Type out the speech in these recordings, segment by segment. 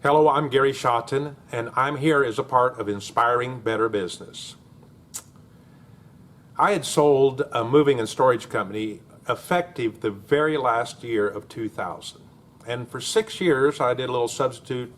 Hello, I'm Gary Schotten, and I'm here as a part of Inspiring Better Business. I had sold a moving and storage company effective the very last year of 2000. And for 6 years, I did a little substitute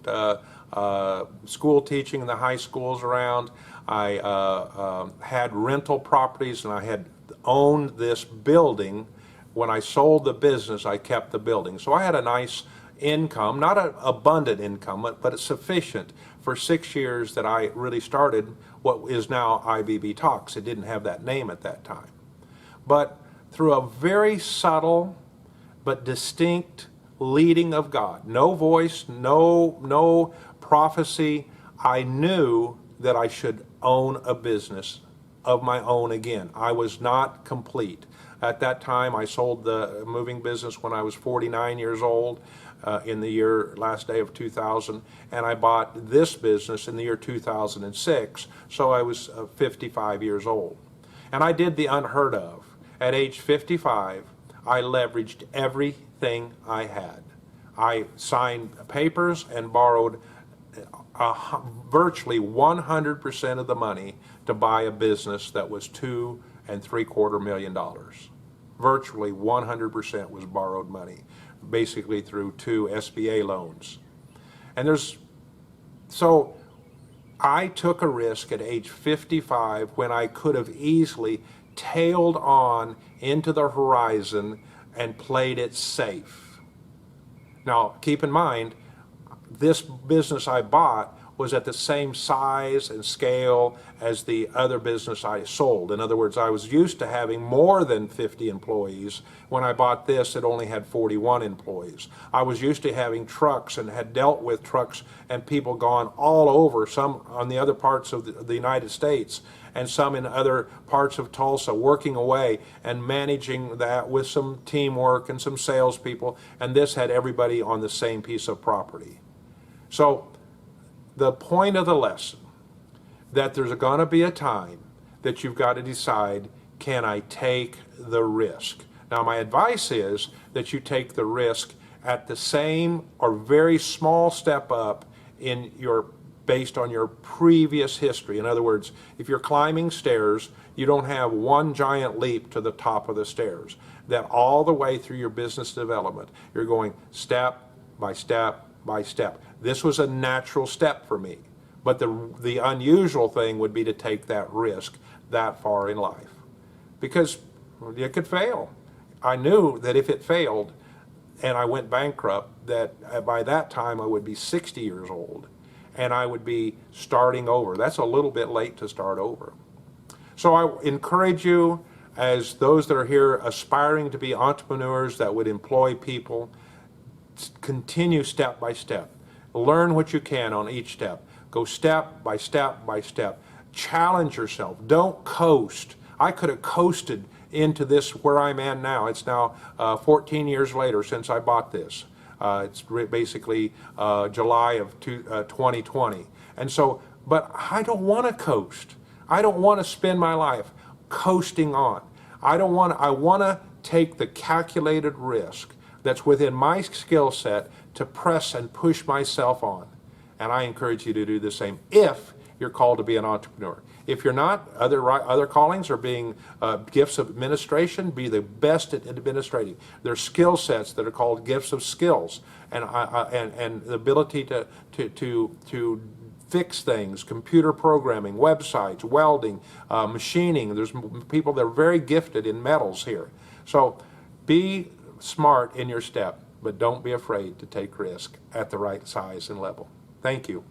school teaching in the high schools around. I had rental properties, and I had owned this building. When I sold the business, I kept the building. So I had a nice income, not an abundant income, but it's sufficient for 6 years that I really started what is now IBB Talks. It didn't have that name at that time. But through a very subtle but distinct leading of God, no voice, no prophecy, I knew that I should own a business of my own again. I was not complete. At that time, I sold the moving business when I was 49 years old in the last day of 2000, and I bought this business in the year 2006, so I was 55 years old. And I did the unheard of. At age 55, I leveraged everything I had. I signed papers and borrowed virtually 100% of the money to buy a business that was $2.75 million. Virtually 100% was borrowed money, basically through 2 SBA loans. And so I took a risk at age 55 when I could have easily tailed on into the horizon and played it safe. Now, keep in mind, this business I bought was at the same size and scale as the other business I sold. In other words, I was used to having more than 50 employees. When I bought this, it only had 41 employees. I was used to having trucks and had dealt with trucks and people gone all over, some on the other parts of the United States and some in other parts of Tulsa, working away and managing that with some teamwork and some salespeople, and this had everybody on the same piece of property. So the point of the lesson, that there's going to be a time that you've got to decide, can I take the risk? Now, my advice is that you take the risk at the same or very small step up based on your previous history. In other words, if you're climbing stairs, you don't have one giant leap to the top of the stairs. That all the way through your business development, you're going step by step by step. This was a natural step for me, but the unusual thing would be to take that risk that far in life, because it could fail. I knew that if it failed and I went bankrupt, that by that time I would be 60 years old and I would be starting over. That's a little bit late to start over. So I encourage you, as those that are here aspiring to be entrepreneurs that would employ people, continue step by step. Learn what you can on each step. Go step by step by step. Challenge yourself. Don't coast. I could have coasted into this where I'm at now. It's now 14 years later since I bought this. It's basically July of 2020. And so, but I don't want to coast. I don't want to spend my life coasting on. I want to take the calculated risk that's within my skill set to press and push myself on. And I encourage you to do the same if you're called to be an entrepreneur. If you're not, other callings are being gifts of administration. Be the best at administrating. There's skill sets that are called gifts of skills, and the ability to fix things, computer programming, websites, welding, machining. There's people that are very gifted in metals here. So be smart in your step, but don't be afraid to take risk at the right size and level. Thank you.